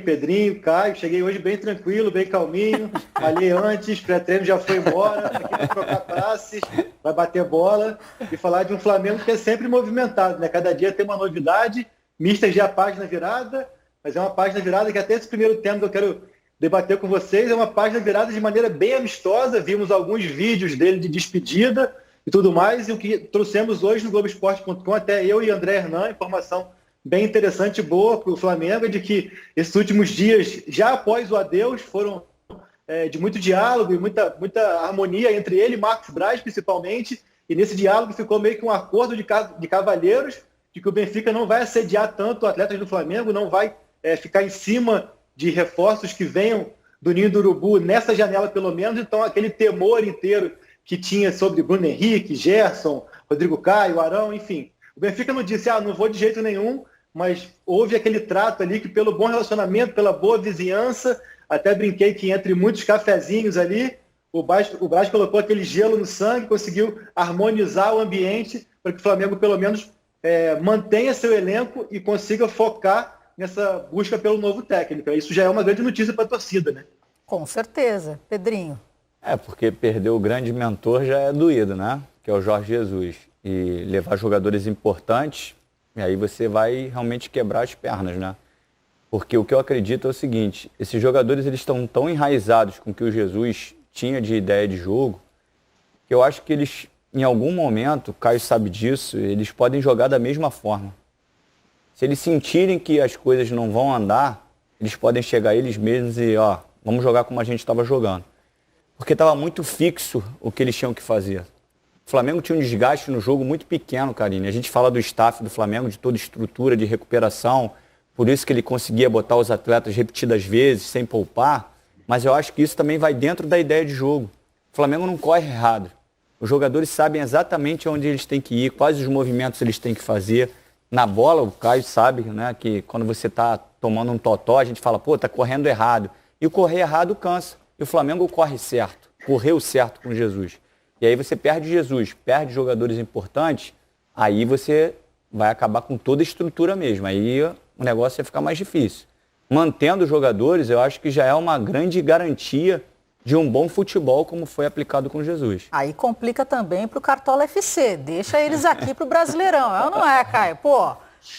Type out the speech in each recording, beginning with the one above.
Pedrinho, Caio. Cheguei hoje bem tranquilo, bem calminho. Malhei antes, pré-treino já foi embora. Aqui para trocar passes, vai bater bola e falar de um Flamengo que é sempre movimentado, né? Cada dia tem uma novidade. Mister já é a página virada, mas é uma página virada que até esse primeiro tema que eu quero debater com vocês é uma página virada de maneira bem amistosa. Vimos alguns vídeos dele de despedida e tudo mais. E o que trouxemos hoje no Globoesporte.com, até eu e André Hernan, informação bem interessante e boa para o Flamengo, de que esses últimos dias, já após o adeus, foram de muito diálogo e muita harmonia entre ele e Marcos Braz, principalmente, e nesse diálogo ficou meio que um acordo de cavalheiros, de que o Benfica não vai assediar tanto atletas do Flamengo, não vai ficar em cima de reforços que venham do Ninho do Urubu, nessa janela pelo menos. Então aquele temor inteiro que tinha sobre Bruno Henrique, Gerson, Rodrigo Caio, Arão, enfim. O Benfica não disse, não vou de jeito nenhum, mas houve aquele trato ali que, pelo bom relacionamento, pela boa vizinhança, até brinquei que entre muitos cafezinhos ali, o Braz colocou aquele gelo no sangue, conseguiu harmonizar o ambiente para que o Flamengo, pelo menos, mantenha seu elenco e consiga focar nessa busca pelo novo técnico. Isso já é uma grande notícia para a torcida, né? Com certeza. Pedrinho. Porque perder o grande mentor já é doído, né? Que é o Jorge Jesus. E levar jogadores importantes, e aí você vai realmente quebrar as pernas, né? Porque o que eu acredito é o seguinte, esses jogadores eles estão tão enraizados com o que o Jesus tinha de ideia de jogo, que eu acho que eles, em algum momento, o Caio sabe disso, eles podem jogar da mesma forma. Se eles sentirem que as coisas não vão andar, eles podem chegar eles mesmos e, vamos jogar como a gente estava jogando. Porque estava muito fixo o que eles tinham que fazer. O Flamengo tinha um desgaste no jogo muito pequeno, Karine. A gente fala do staff do Flamengo, de toda estrutura de recuperação, por isso que ele conseguia botar os atletas repetidas vezes, sem poupar, mas eu acho que isso também vai dentro da ideia de jogo. O Flamengo não corre errado. Os jogadores sabem exatamente onde eles têm que ir, quais os movimentos eles têm que fazer. Na bola, o Caio sabe, né, que quando você está tomando um totó, a gente fala, tá correndo errado. E o correr errado cansa. E o Flamengo corre certo, correu certo com Jesus. E aí você perde Jesus, perde jogadores importantes, aí você vai acabar com toda a estrutura mesmo. Aí o negócio vai ficar mais difícil. Mantendo os jogadores, eu acho que já é uma grande garantia de um bom futebol, como foi aplicado com Jesus. Aí complica também para o Cartola FC. Deixa eles aqui para o Brasileirão. É ou não é, Caio?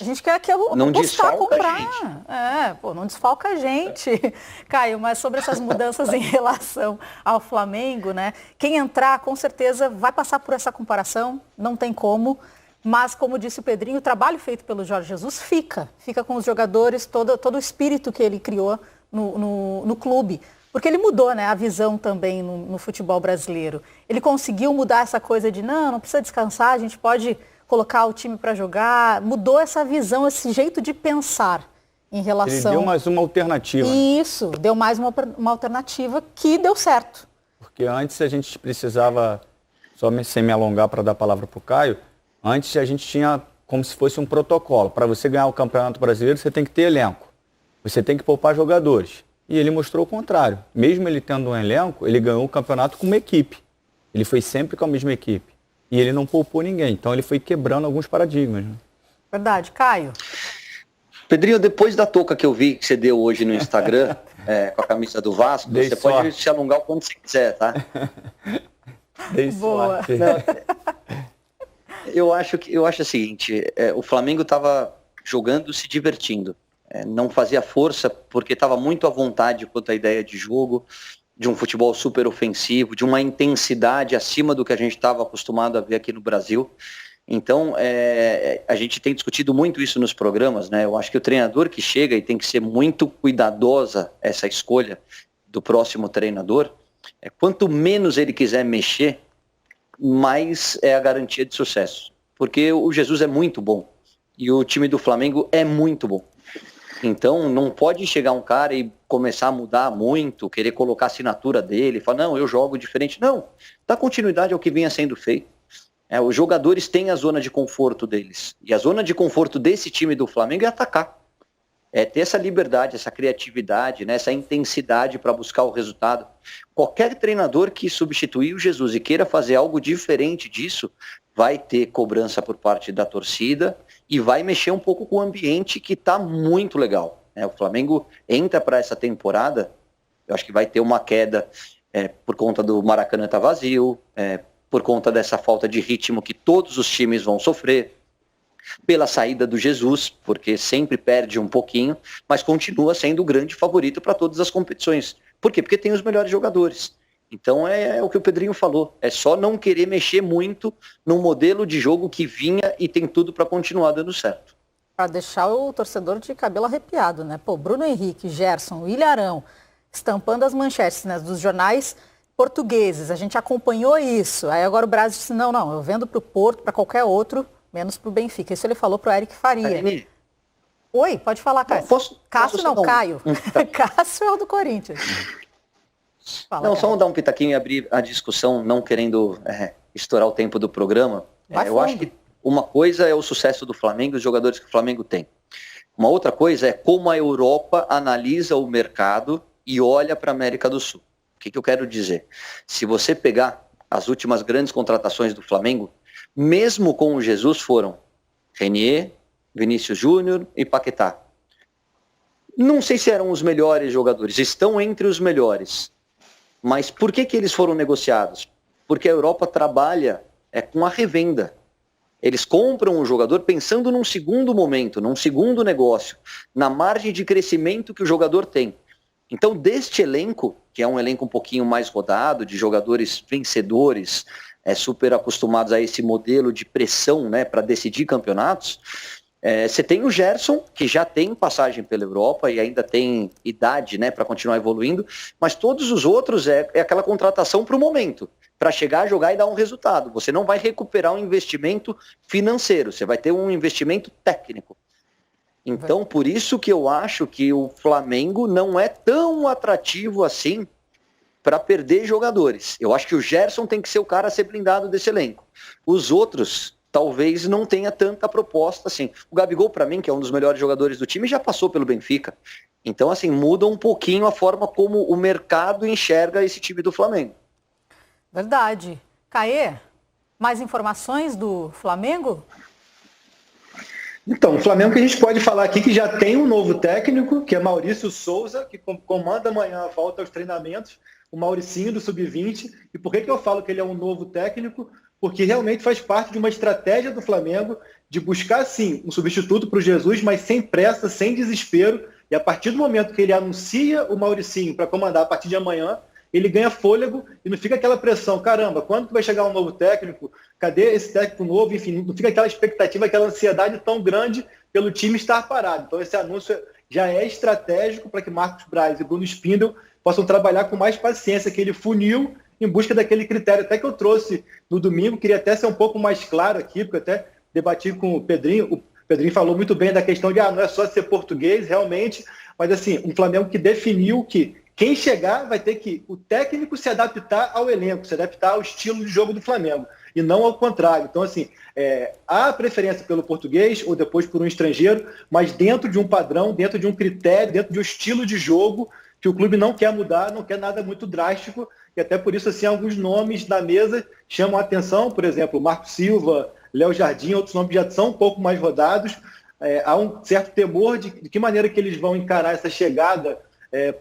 A gente quer que eu não buscar desfalca comprar. A gente. Não desfalca a gente. Caio, mas sobre essas mudanças em relação ao Flamengo, né? Quem entrar, com certeza, vai passar por essa comparação. Não tem como. Mas, como disse o Pedrinho, o trabalho feito pelo Jorge Jesus fica com os jogadores, todo o espírito que ele criou no clube. Porque ele mudou, né, a visão também no futebol brasileiro. Ele conseguiu mudar essa coisa de, não precisa descansar, a gente pode colocar o time para jogar. Mudou essa visão, esse jeito de pensar em relação... Ele deu mais uma alternativa. Isso, deu mais uma alternativa que deu certo. Porque antes a gente precisava, só sem me alongar para dar a palavra para o Caio, antes a gente tinha como se fosse um protocolo. Para você ganhar o Campeonato Brasileiro, você tem que ter elenco. Você tem que poupar jogadores. E ele mostrou o contrário. Mesmo ele tendo um elenco, ele ganhou o campeonato com uma equipe. Ele foi sempre com a mesma equipe. E ele não poupou ninguém. Então ele foi quebrando alguns paradigmas. Né? Verdade. Caio? Pedrinho, depois da touca que eu vi que você deu hoje no Instagram, com a camisa do Vasco, você pode se alongar o quanto você quiser, tá? Boa. Eu acho o seguinte, o Flamengo estava jogando, se divertindo. Não fazia força porque estava muito à vontade quanto à ideia de jogo, de um futebol super ofensivo, de uma intensidade acima do que a gente estava acostumado a ver aqui no Brasil. Então, a gente tem discutido muito isso nos programas, né? Eu acho que o treinador que chega, e tem que ser muito cuidadosa essa escolha do próximo treinador, quanto menos ele quiser mexer, mais é a garantia de sucesso. Porque o Jesus é muito bom e o time do Flamengo é muito bom. Então, não pode chegar um cara e começar a mudar muito, querer colocar a assinatura dele, falar, não, eu jogo diferente. Não, dá continuidade ao que vinha sendo feito. Os jogadores têm a zona de conforto deles. E a zona de conforto desse time do Flamengo é atacar. É ter essa liberdade, essa criatividade, né, essa intensidade para buscar o resultado. Qualquer treinador que substituir o Jesus e queira fazer algo diferente disso, vai ter cobrança por parte da torcida e vai mexer um pouco com o ambiente que está muito legal. O Flamengo entra para essa temporada, eu acho que vai ter uma queda por conta do Maracanã estar vazio, por conta dessa falta de ritmo que todos os times vão sofrer, pela saída do Jesus, porque sempre perde um pouquinho, mas continua sendo o grande favorito para todas as competições. Por quê? Porque tem os melhores jogadores. Então é o que o Pedrinho falou, é só não querer mexer muito num modelo de jogo que vinha e tem tudo para continuar dando certo. Para deixar o torcedor de cabelo arrepiado, né? Pô, Bruno Henrique, Gerson, Ilharão, estampando as manchetes, né, dos jornais portugueses, a gente acompanhou isso. Aí agora o Brasil disse, não, eu vendo para o Porto, para qualquer outro, menos para o Benfica. Isso ele falou para o Eric Faria. Aline, Oi, pode falar, Cássio. Cássio não, Caio. Cássio é o do Corinthians. Fala, não, só dar um pitaquinho e abrir a discussão, não querendo estourar o tempo do programa. Eu acho que uma coisa é o sucesso do Flamengo e os jogadores que o Flamengo tem. Uma outra coisa é como a Europa analisa o mercado e olha para a América do Sul. O que eu quero dizer? Se você pegar as últimas grandes contratações do Flamengo, mesmo com o Jesus, foram Renier, Vinícius Júnior e Paquetá. Não sei se eram os melhores jogadores, estão entre os melhores. Mas por que eles foram negociados? Porque a Europa trabalha com a revenda. Eles compram o jogador pensando num segundo momento, num segundo negócio, na margem de crescimento que o jogador tem. Então, deste elenco, que é um elenco um pouquinho mais rodado, de jogadores vencedores, super acostumados a esse modelo de pressão, né, para decidir campeonatos, você tem o Gerson, que já tem passagem pela Europa e ainda tem idade, né, para continuar evoluindo, mas todos os outros é aquela contratação para o momento, para chegar, jogar e dar um resultado. Você não vai recuperar um investimento financeiro, você vai ter um investimento técnico. Então, por isso que eu acho que o Flamengo não é tão atrativo assim para perder jogadores. Eu acho que o Gerson tem que ser o cara a ser blindado desse elenco. Os outros talvez não tenha tanta proposta assim. O Gabigol, para mim, que é um dos melhores jogadores do time, já passou pelo Benfica. Então, assim, muda um pouquinho a forma como o mercado enxerga esse time do Flamengo. Verdade. Caê, mais informações do Flamengo? Então, o Flamengo que a gente pode falar aqui que já tem um novo técnico, que é Maurício Souza, que comanda amanhã a volta aos treinamentos, o Mauricinho do Sub-20. E por que eu falo que ele é um novo técnico? Porque realmente faz parte de uma estratégia do Flamengo de buscar, sim, um substituto para o Jesus, mas sem pressa, sem desespero. E a partir do momento que ele anuncia o Mauricinho para comandar a partir de amanhã, ele ganha fôlego e não fica aquela pressão, caramba, quando vai chegar um novo técnico? Cadê esse técnico novo? Enfim, não fica aquela expectativa, aquela ansiedade tão grande pelo time estar parado. Então esse anúncio já é estratégico para que Marcos Braz e Bruno Spindel possam trabalhar com mais paciência, aquele funil em busca daquele critério. Até que eu trouxe no domingo, queria até ser um pouco mais claro aqui, porque até debati com o Pedrinho. O Pedrinho falou muito bem da questão de não é só ser português, realmente, mas assim, um Flamengo que definiu que quem chegar vai ter que o técnico se adaptar ao elenco, se adaptar ao estilo de jogo do Flamengo, e não ao contrário. Então, assim, há preferência pelo português ou depois por um estrangeiro, mas dentro de um padrão, dentro de um critério, dentro de um estilo de jogo que o clube não quer mudar, não quer nada muito drástico, e até por isso, assim, alguns nomes da mesa chamam a atenção, por exemplo, Marco Silva, Léo Jardim, outros nomes já são um pouco mais rodados. Há um certo temor de que maneira que eles vão encarar essa chegada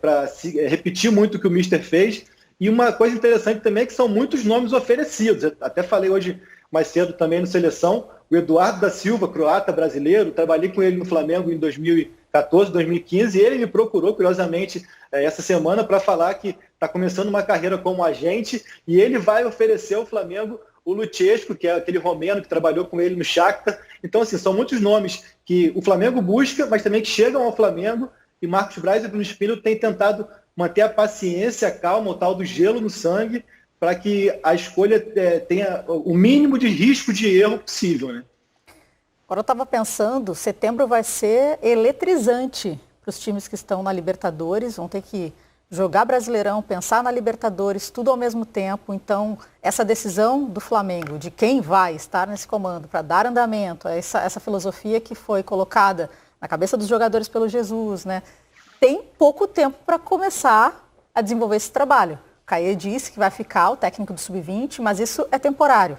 para repetir muito o que o Mister fez. E uma coisa interessante também é que são muitos nomes oferecidos. Eu até falei hoje mais cedo também no Seleção, o Eduardo da Silva, croata brasileiro, trabalhei com ele no Flamengo em 2014, 2015, e ele me procurou, curiosamente, essa semana para falar que está começando uma carreira como agente e ele vai oferecer ao Flamengo o Luchescu, que é aquele romeno que trabalhou com ele no Shakhtar. Então, assim, são muitos nomes que o Flamengo busca, mas também que chegam ao Flamengo, e Marcos Braz e Bruno Spindel têm tentado manter a paciência, a calma, o tal do gelo no sangue, para que a escolha tenha o mínimo de risco de erro possível, né? Agora eu estava pensando, setembro vai ser eletrizante para os times que estão na Libertadores, vão ter que jogar Brasileirão, pensar na Libertadores, tudo ao mesmo tempo. Então, essa decisão do Flamengo, de quem vai estar nesse comando para dar andamento a essa filosofia que foi colocada na cabeça dos jogadores pelo Jesus, né? Tem pouco tempo para começar a desenvolver esse trabalho. O Caê disse que vai ficar o técnico do Sub-20, mas isso é temporário.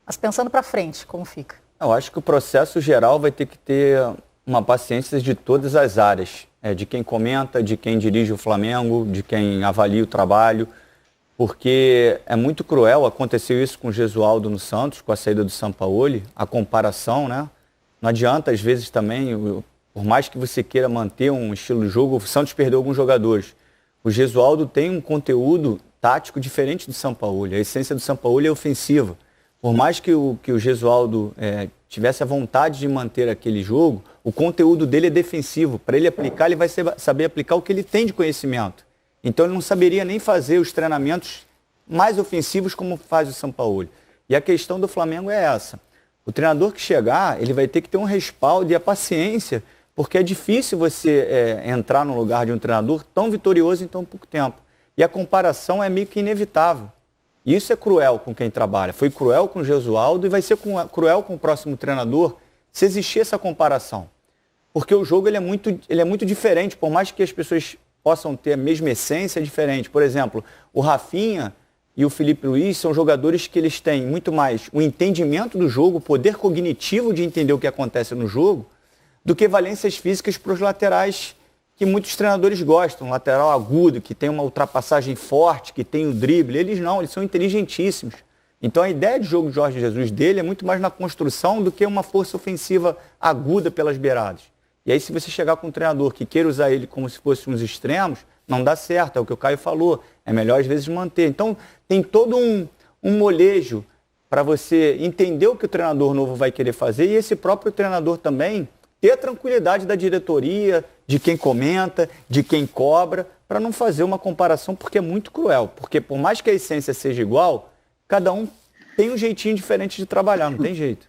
Mas pensando para frente, como fica? Eu acho que o processo geral vai ter que ter uma paciência de todas as áreas. de quem comenta, de quem dirige o Flamengo, de quem avalia o trabalho, porque é muito cruel. Aconteceu isso com o Gesualdo no Santos, com a saída do Sampaoli, a comparação, né? Não adianta, às vezes também, por mais que você queira manter um estilo de jogo, o Santos perdeu alguns jogadores. O Gesualdo tem um conteúdo tático diferente do Sampaoli. A essência do Sampaoli é ofensiva. Por mais que o Gesualdo tivesse a vontade de manter aquele jogo, o conteúdo dele é defensivo. Para ele aplicar, ele vai saber aplicar o que ele tem de conhecimento. Então ele não saberia nem fazer os treinamentos mais ofensivos como faz o Sampaoli. E a questão do Flamengo é essa. O treinador que chegar, ele vai ter que ter um respaldo e a paciência, porque é difícil você entrar no lugar de um treinador tão vitorioso em tão pouco tempo. E a comparação é meio que inevitável. E isso é cruel com quem trabalha. Foi cruel com o Gesualdo e vai ser cruel com o próximo treinador se existir essa comparação. Porque o jogo ele é muito diferente, por mais que as pessoas possam ter a mesma essência, é diferente. Por exemplo, o Rafinha e o Felipe Luiz são jogadores que eles têm muito mais o entendimento do jogo, o poder cognitivo de entender o que acontece no jogo, do que valências físicas para os laterais que muitos treinadores gostam. Lateral agudo, que tem uma ultrapassagem forte, que tem o drible. Eles não, eles são inteligentíssimos. Então a ideia de jogo de Jorge Jesus dele é muito mais na construção do que uma força ofensiva aguda pelas beiradas. E aí se você chegar com um treinador que queira usar ele como se fosse uns extremos, não dá certo, é o que o Caio falou. É melhor às vezes manter. Então tem todo um molejo para você entender o que o treinador novo vai querer fazer e esse próprio treinador também ter a tranquilidade da diretoria, de quem comenta, de quem cobra, para não fazer uma comparação, porque é muito cruel. Porque por mais que a essência seja igual, cada um tem um jeitinho diferente de trabalhar, não tem jeito.